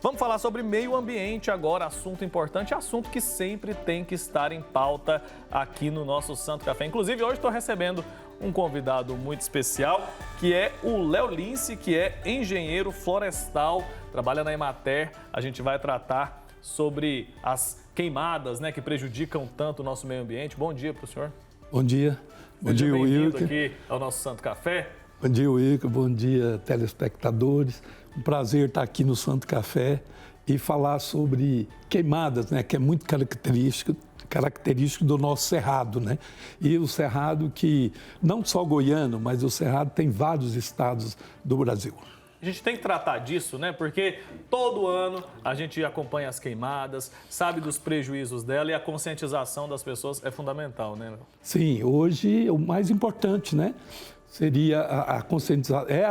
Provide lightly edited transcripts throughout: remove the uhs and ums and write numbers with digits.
Vamos falar sobre meio ambiente agora, assunto importante, assunto que sempre tem que estar em pauta aqui no nosso Santo Café. Inclusive, hoje estou recebendo um convidado muito especial, que é o Léo Lince, que é engenheiro florestal, trabalha na Emater. A gente vai tratar sobre as queimadas, né, que prejudicam tanto o nosso meio ambiente. Bom dia para o senhor. Bom dia. Bom dia, Wilker. Aqui ao nosso Santo Café. Bom dia, Wilker. Bom dia, telespectadores. Um prazer estar aqui no Santo Café e falar sobre queimadas, né, que é muito característico do nosso cerrado, né? E o cerrado que, não só goiano, mas o cerrado tem vários estados do Brasil. A gente tem que tratar disso, né? Porque todo ano a gente acompanha as queimadas, sabe dos prejuízos dela e a conscientização das pessoas é fundamental, né, Léo? Sim, hoje o mais importante, né? Seria a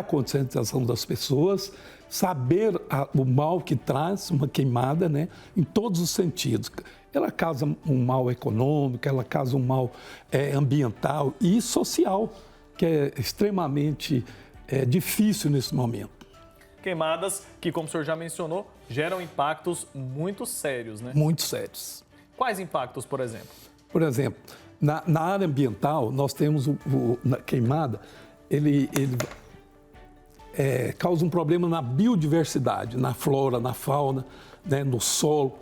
conscientização das pessoas, saber o mal que traz uma queimada, né? Em todos os sentidos. Ela causa um mal econômico, ela causa um mal ambiental e social, que é extremamente difícil nesse momento. Queimadas que, como o senhor já mencionou, geram impactos muito sérios, né? Muito sérios. Quais impactos, por exemplo? Por exemplo, na área ambiental, nós temos na queimada, ele causa um problema na biodiversidade, na flora, na fauna, né, no solo.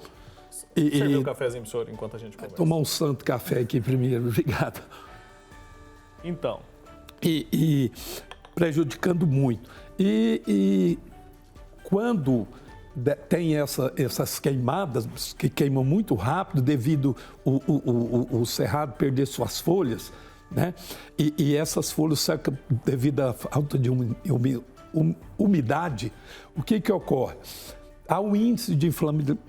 Serviu um cafezinho para o senhor enquanto a gente conversa. Tomar um santo café aqui primeiro, obrigado. Então. E prejudicando muito. E quando tem essas queimadas, que queimam muito rápido devido o cerrado perder suas folhas, né? E essas folhas secam devido à falta de umidade, o que ocorre? Há um índice de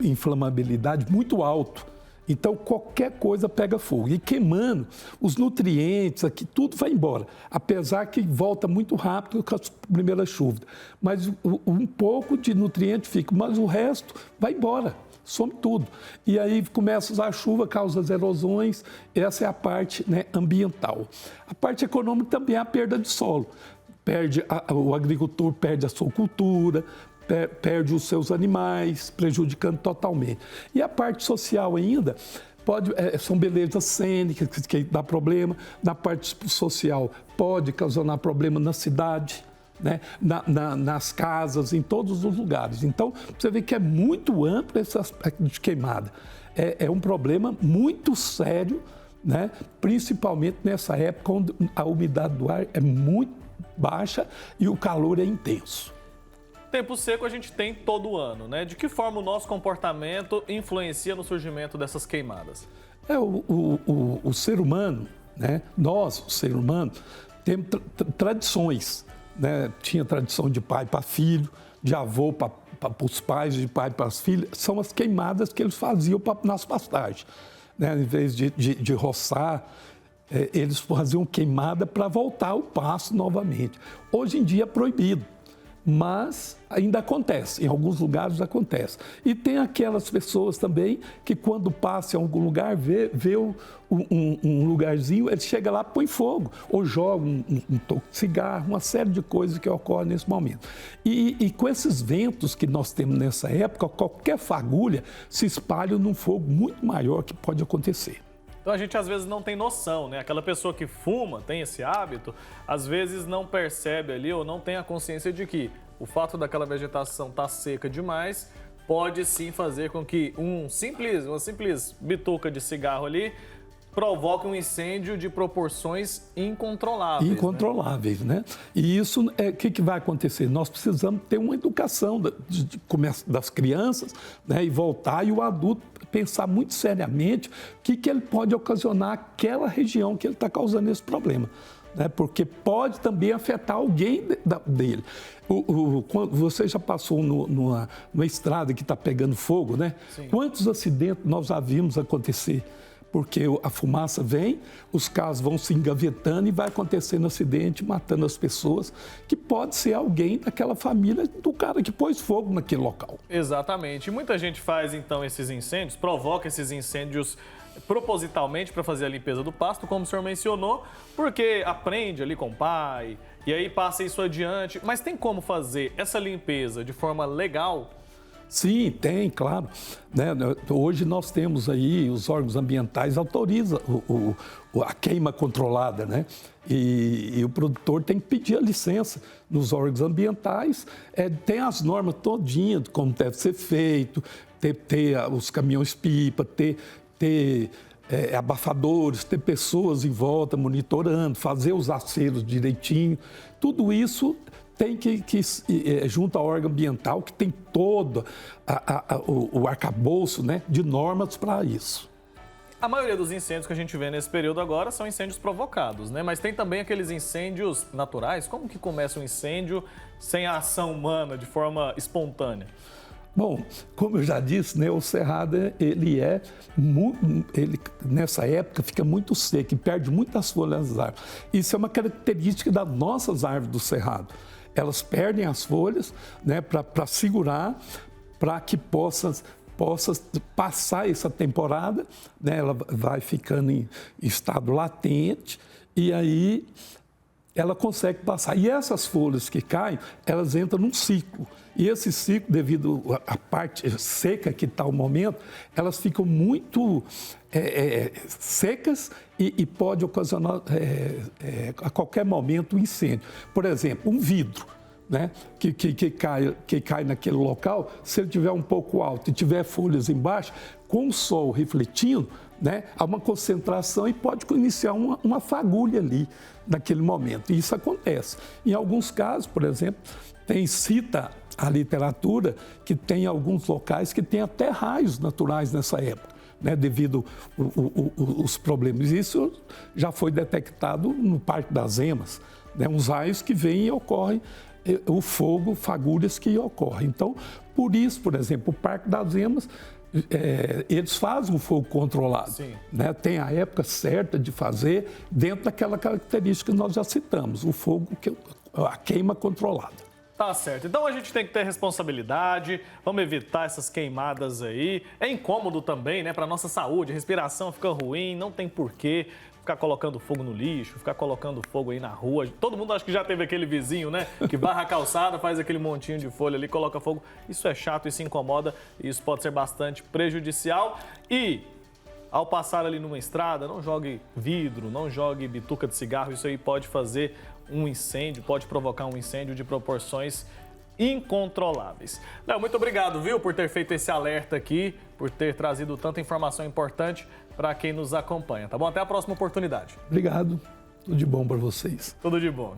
inflamabilidade muito alto. Então, qualquer coisa pega fogo. E queimando, os nutrientes aqui, tudo vai embora. Apesar que volta muito rápido com as primeiras chuvas. Mas um pouco de nutriente fica, mas o resto vai embora, some tudo. E aí começa a chuva, causa as erosões. Essa é a parte, né, ambiental. A parte econômica também é a perda de solo. O agricultor perde a sua cultura, perde os seus animais, prejudicando totalmente. E a parte social ainda, são belezas cênicas que dá problema. Na parte social, pode causar problema na cidade, né? Nas casas, em todos os lugares. Então, você vê que é muito amplo esse aspecto de queimada. É um problema muito sério, né? Principalmente nessa época onde a umidade do ar é muito baixa e o calor é intenso. Tempo seco a gente tem todo ano, né? De que forma o nosso comportamento influencia no surgimento dessas queimadas? O ser humano, né? Nós, o ser humano, temos tradições, né? Tinha tradição de pai para filho, de avô para os pais, de pai para as filhas. São as queimadas que eles faziam nas pastagens, né? Em vez de roçar, eles faziam queimada para voltar ao pasto novamente. Hoje em dia é proibido. Mas ainda acontece, em alguns lugares acontece. E tem aquelas pessoas também que quando passa em algum lugar, vê um lugarzinho, ele chega lá, põe fogo, ou joga um toco de cigarro, uma série de coisas que ocorrem nesse momento. E com esses ventos que nós temos nessa época, qualquer fagulha se espalha num fogo muito maior que pode acontecer. Então a gente às vezes não tem noção, né? Aquela pessoa que fuma, tem esse hábito, às vezes não percebe ali ou não tem a consciência de que o fato daquela vegetação estar seca demais pode sim fazer com que uma simples bituca de cigarro ali provoque um incêndio de proporções incontroláveis. Incontroláveis, né? E isso, o que vai acontecer? Nós precisamos ter uma educação das crianças, né? E voltar, e o adulto pensar muito seriamente o que ele pode ocasionar aquela região que ele está causando esse problema, né? Porque pode também afetar alguém dele. Você já passou numa estrada que está pegando fogo, né? Sim. Quantos acidentes nós já vimos acontecer? Porque a fumaça vem, os carros vão se engavetando e vai acontecendo acidente, matando as pessoas, que pode ser alguém daquela família do cara que pôs fogo naquele local. Exatamente. E muita gente faz, então, esses incêndios, provoca esses incêndios propositalmente para fazer a limpeza do pasto, como o senhor mencionou, porque aprende ali com o pai, e aí passa isso adiante. Mas tem como fazer essa limpeza de forma legal? Sim, tem, claro. Né? Hoje nós temos aí, os órgãos ambientais autorizam a queima controlada, né? E o produtor tem que pedir a licença nos órgãos ambientais, tem as normas todinhas de como deve ser feito, ter os caminhões-pipa, ter abafadores, ter pessoas em volta monitorando, fazer os aceros direitinho, tudo isso tem que junto ao órgão ambiental, que tem todo o arcabouço, né, de normas para isso. A maioria dos incêndios que a gente vê nesse período agora são incêndios provocados, né? Mas tem também aqueles incêndios naturais. Como que começa um incêndio sem a ação humana, de forma espontânea? Bom, como eu já disse, né, o cerrado, ele nessa época fica muito seco e perde muitas folhas das árvores. Isso é uma característica das nossas árvores do cerrado. Elas perdem as folhas, né, para segurar, para que possa passar essa temporada, né, ela vai ficando em estado latente e aí ela consegue passar. E essas folhas que caem, elas entram num ciclo. E esse ciclo, devido à parte seca que está o momento, elas ficam muito secas e pode ocasionar a qualquer momento um incêndio. Por exemplo, um vidro, né, que cai naquele local, se ele estiver um pouco alto e tiver folhas embaixo, com o sol refletindo, né, há uma concentração e pode iniciar uma fagulha ali naquele momento. E isso acontece. Em alguns casos, por exemplo, cita a literatura que tem alguns locais que tem até raios naturais nessa época, né, devido os problemas. Isso já foi detectado no Parque das Emas, né, uns raios que vêm e ocorrem, o fogo, fagulhas que ocorrem. Então, por isso, por exemplo, o Parque das Emas, eles fazem um fogo controlado, né? Tem a época certa de fazer dentro daquela característica que nós já citamos, o fogo, a queima controlada. Tá certo. Então a gente tem que ter responsabilidade, vamos evitar essas queimadas aí. É incômodo também, né, para nossa saúde, a respiração fica ruim, não tem porquê ficar colocando fogo no lixo, ficar colocando fogo aí na rua. Todo mundo acho que já teve aquele vizinho, né, que barra a calçada, faz aquele montinho de folha ali, coloca fogo. Isso é chato, isso incomoda, e isso pode ser bastante prejudicial. E ao passar ali numa estrada, não jogue vidro, não jogue bituca de cigarro, isso aí pode fazer um incêndio, pode provocar um incêndio de proporções incontroláveis. Léo, muito obrigado, viu, por ter feito esse alerta aqui, por ter trazido tanta informação importante para quem nos acompanha, tá bom? Até a próxima oportunidade. Obrigado, tudo de bom para vocês. Tudo de bom.